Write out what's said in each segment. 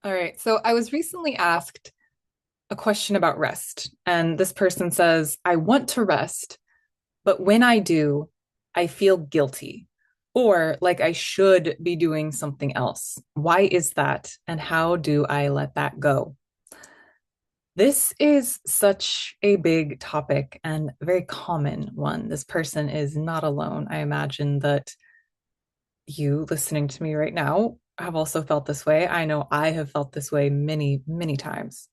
All right. So I was recently asked a question about rest, and this person says, I want to rest, but when I do, I feel guilty or like I should be doing something else. Why is that? And how do I let that go? This is such a big topic and very common one. This person is not alone. I imagine that you listening to me right now have also felt this way. I know I have felt this way many, many times.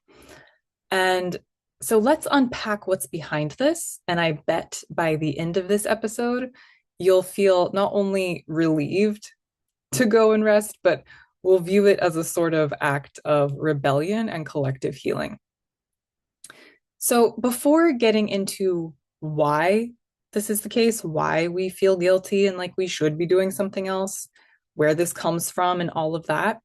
And so let's unpack what's behind this. And I bet by the end of this episode, you'll feel not only relieved to go and rest, but we'll view it as a sort of act of rebellion and collective healing. So before getting into why this is the case, why we feel guilty and like we should be doing something else, where this comes from, and all of that,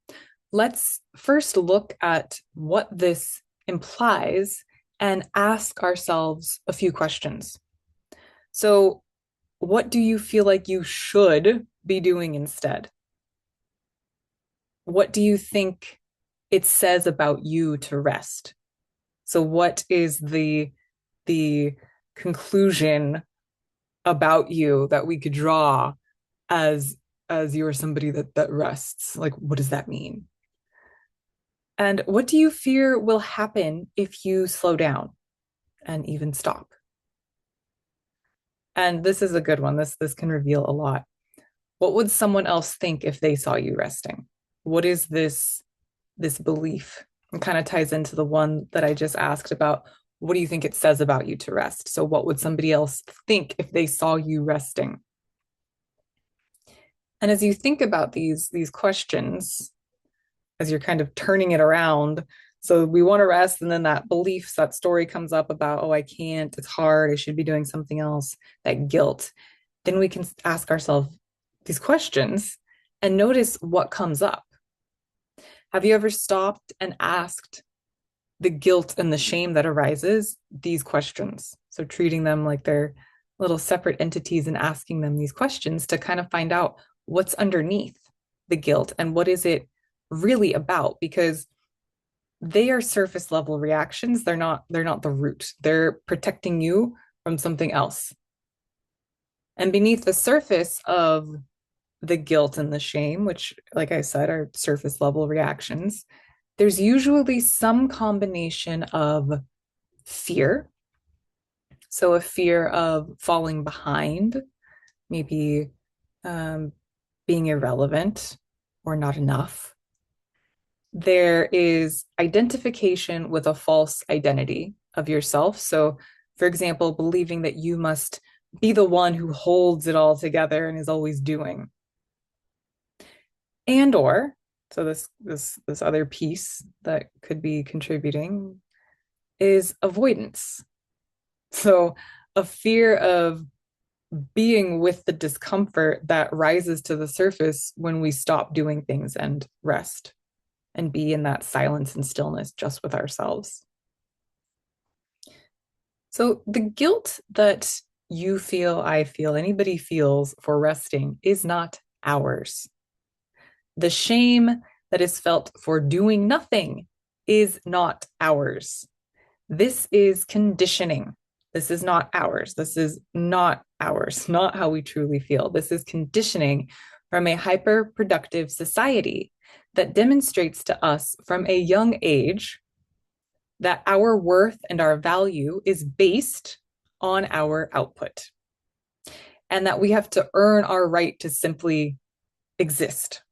let's first look at what this implies and ask ourselves a few questions. So, what do you feel like you should be doing instead? What do you think it says about you to rest? So, what is the conclusion about you that we could draw as you're somebody that rests? Like, what does that mean? And what do you fear will happen if you slow down and even stop? And this is a good one. This can reveal a lot. What would someone else think if they saw you resting? What is this belief? It kind of ties into the one that I just asked about. What do you think it says about you to rest? So what would somebody else think if they saw you resting? And as you think about these questions, as you're kind of turning it around, so we want to rest, and then that belief, that story comes up about, oh, I can't, it's hard, I should be doing something else, that guilt. Then we can ask ourselves these questions and notice what comes up. Have you ever stopped and asked the guilt and the shame that arises these questions? So treating them like they're little separate entities and asking them these questions to kind of find out what's underneath the guilt and what is it really about, because they are surface level reactions. They're not the root. They're protecting you from something else. And beneath the surface of the guilt and the shame, which, like I said, are surface level reactions, there's usually some combination of fear. So, a fear of falling behind, maybe um, being irrelevant or not enough. There is identification with a false identity of yourself. So, for example, believing that you must be the one who holds it all together and is always doing. And or so this other piece that could be contributing is avoidance. So a fear of being with the discomfort that rises to the surface when we stop doing things and rest and be in that silence and stillness just with ourselves. So the guilt that you feel, I feel, anybody feels for resting is not ours. The shame that is felt for doing nothing is not ours. This is conditioning. This is not ours. This is not ours, not how we truly feel. This is conditioning from a hyperproductive society that demonstrates to us from a young age that our worth and our value is based on our output, and that we have to earn our right to simply exist,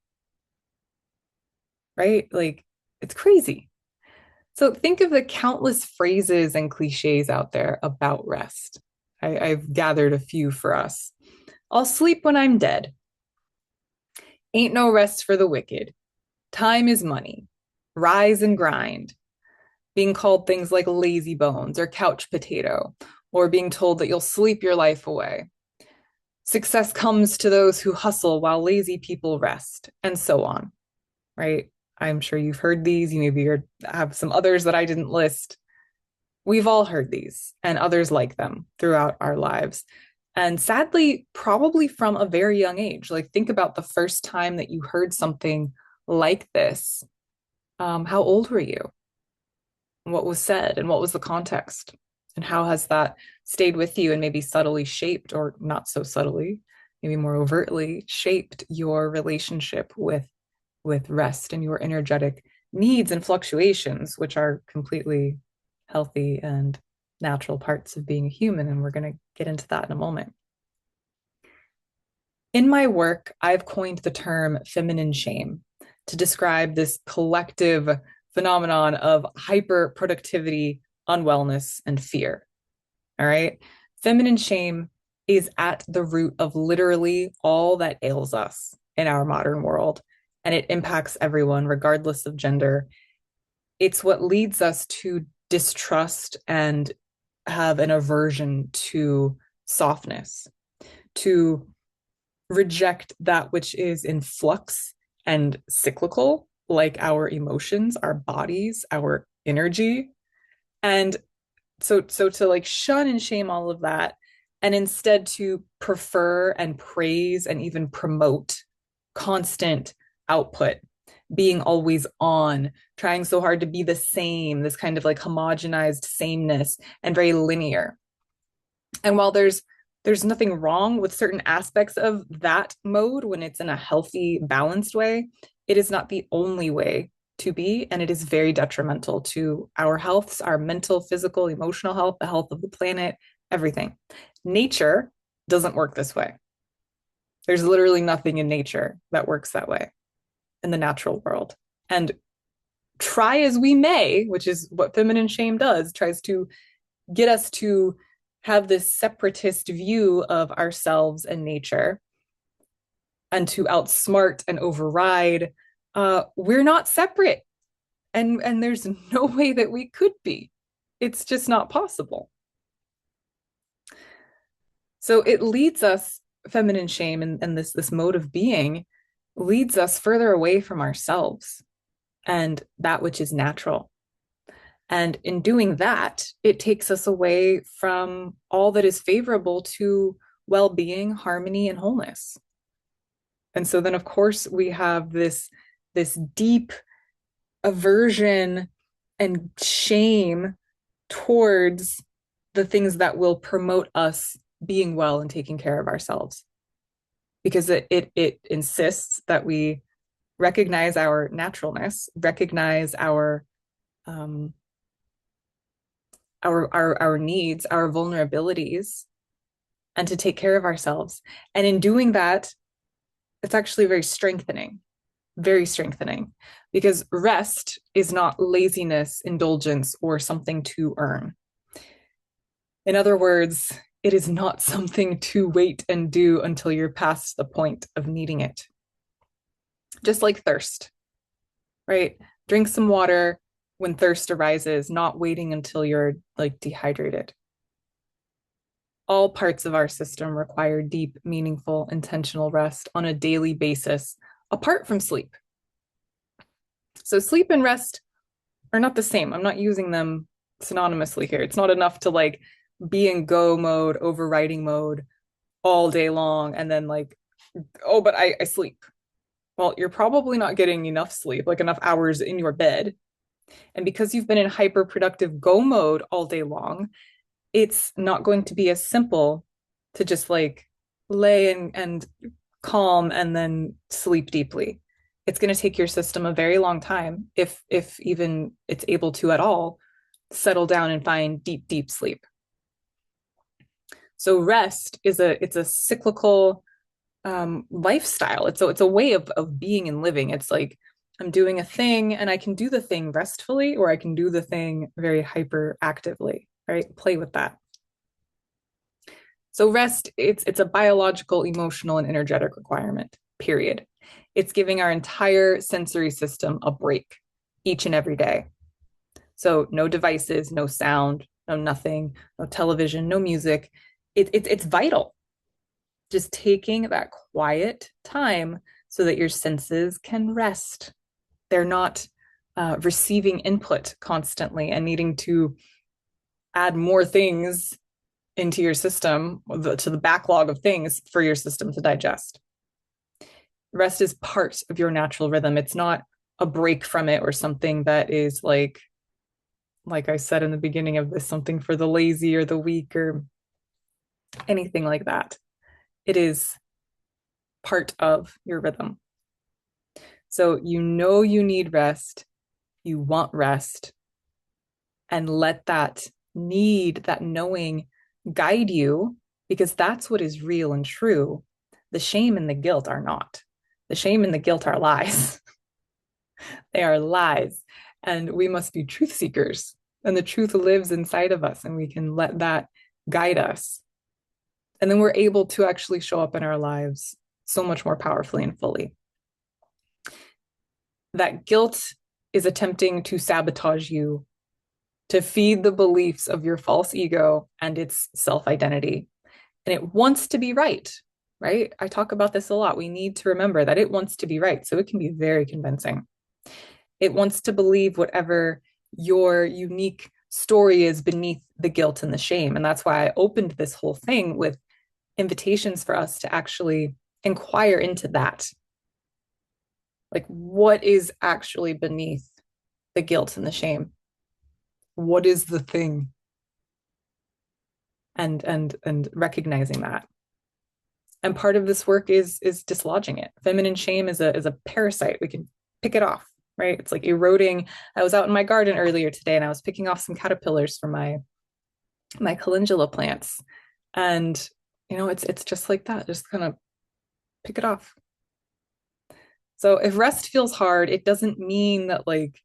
right? Like, it's crazy. So think of the countless phrases and cliches out there about rest. I've gathered a few for us. I'll sleep when I'm dead. Ain't no rest for the wicked. Time is money. Rise and grind. Being called things like lazy bones or couch potato, or being told that you'll sleep your life away. Success comes to those who hustle while lazy people rest, and so on, right? I'm sure you've heard these. You maybe have some others that I didn't list. We've all heard these and others like them throughout our lives. And sadly, probably from a very young age. Like, think about the first time that you heard something like this. How old were you? What was said and what was the context? And how has that stayed with you and maybe subtly shaped, or not so subtly, maybe more overtly shaped your relationship with rest and your energetic needs and fluctuations, which are completely healthy and natural parts of being a human. And we're going to get into that in a moment. In my work, I've coined the term feminine shame to describe this collective phenomenon of hyperproductivity, unwellness, and fear. All right. Feminine shame is at the root of literally all that ails us in our modern world, and it impacts everyone, regardless of gender. It's what leads us to distrust and have an aversion to softness, to reject that which is in flux and cyclical, like our emotions, our bodies, our energy. And so to like shun and shame all of that, and instead to prefer and praise and even promote constant output, being always on, trying so hard to be the same, this kind of like homogenized sameness and very linear. And while there's nothing wrong with certain aspects of that mode when it's in a healthy, balanced way, it is not the only way to be, and it is very detrimental to our health, our mental, physical, emotional health, the health of the planet, everything. Nature doesn't work this way. There's literally nothing in nature that works that way in the natural world. And try as we may, which is what feminine shame does, tries to get us to have this separatist view of ourselves and nature and to outsmart and override. We're not separate, and there's no way that we could be. It's just not possible. So it leads us, feminine shame and this mode of being leads us further away from ourselves and that which is natural. And in doing that, it takes us away from all that is favorable to well-being, harmony, and wholeness. And so then, of course, we have this deep aversion and shame towards the things that will promote us being well and taking care of ourselves, because it insists that we recognize our naturalness, recognize our needs, our vulnerabilities, and to take care of ourselves. And in doing that, it's actually very strengthening, because rest is not laziness, indulgence, or something to earn. In other words, it is not something to wait and do until you're past the point of needing it. Just like thirst, right? Drink some water when thirst arises, not waiting until you're like dehydrated. All parts of our system require deep, meaningful, intentional rest on a daily basis, apart from sleep. So sleep and rest are not the same. I'm not using them synonymously here. It's not enough to like be in go mode, overriding mode all day long and then like, oh, but I sleep. Well, you're probably not getting enough sleep, like enough hours in your bed. And because you've been in hyperproductive go mode all day long, it's not going to be as simple to just like lay and calm and then sleep deeply. It's going to take your system a very long time, if even it's able to at all, settle down and find deep sleep. So rest is a cyclical lifestyle. It's a way of being and living. It's like I'm doing a thing and I can do the thing restfully, or I can do the thing very hyperactively, right? Play with that. So rest, it's a biological, emotional, and energetic requirement, period. It's giving our entire sensory system a break each and every day. So no devices, no sound, no nothing, no television, no music. It's vital. Just taking that quiet time so that your senses can rest. They're not receiving input constantly and needing to add more things into your system, to the backlog of things for your system to digest. Rest is part of your natural rhythm. It's not a break from it or something that is like I said in the beginning of this, something for the lazy or the weak or anything like that. It is part of your rhythm. So you know you need rest, you want rest, and let that need, that knowing guide you because that's what is real and true. The shame and the guilt are not. The shame and the guilt are lies. They are lies. And we must be truth seekers. And the truth lives inside of us, and we can let that guide us. And then we're able to actually show up in our lives so much more powerfully and fully. That guilt is attempting to sabotage you, to feed the beliefs of your false ego and its self identity. And it wants to be right, right? I talk about this a lot. We need to remember that it wants to be right. So it can be very convincing. It wants to believe whatever your unique story is beneath the guilt and the shame. And that's why I opened this whole thing with invitations for us to actually inquire into that. Like, what is actually beneath the guilt and the shame? What is the thing? And recognizing that. And part of this work is dislodging it. Feminine shame is a parasite. We can pick it off, right? It's like eroding. I was out in my garden earlier today and I was picking off some caterpillars from my calendula plants. And it's just like that. Just kind of pick it off. So if rest feels hard, it doesn't mean that like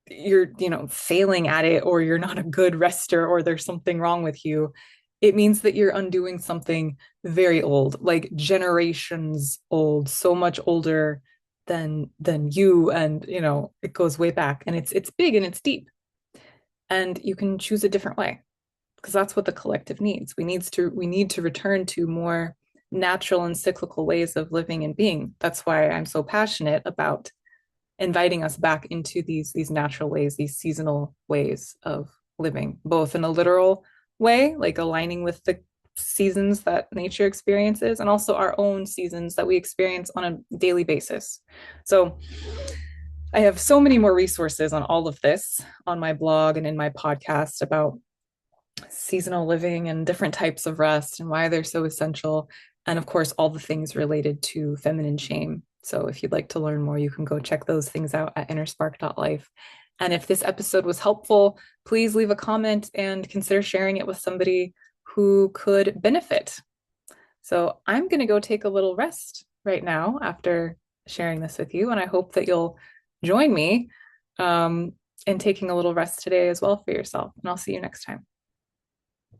you're, failing at it or you're not a good rester or there's something wrong with you. It means that you're undoing something very old, like generations old, so much older than you. And it goes way back and it's big and it's deep. And you can choose a different way because that's what the collective needs. We need to return to more natural and cyclical ways of living and being. That's why I'm so passionate about inviting us back into these natural ways, these seasonal ways of living, both in a literal way, like aligning with the seasons that nature experiences, and also our own seasons that we experience on a daily basis. So I have so many more resources on all of this on my blog and in my podcast about seasonal living and different types of rest and why they're so essential. And of course, all the things related to feminine shame. So if you'd like to learn more, you can go check those things out at innerspark.life. And if this episode was helpful, please leave a comment and consider sharing it with somebody who could benefit. So I'm going to go take a little rest right now after sharing this with you. And I hope that you'll join me in taking a little rest today as well for yourself. And I'll see you next time.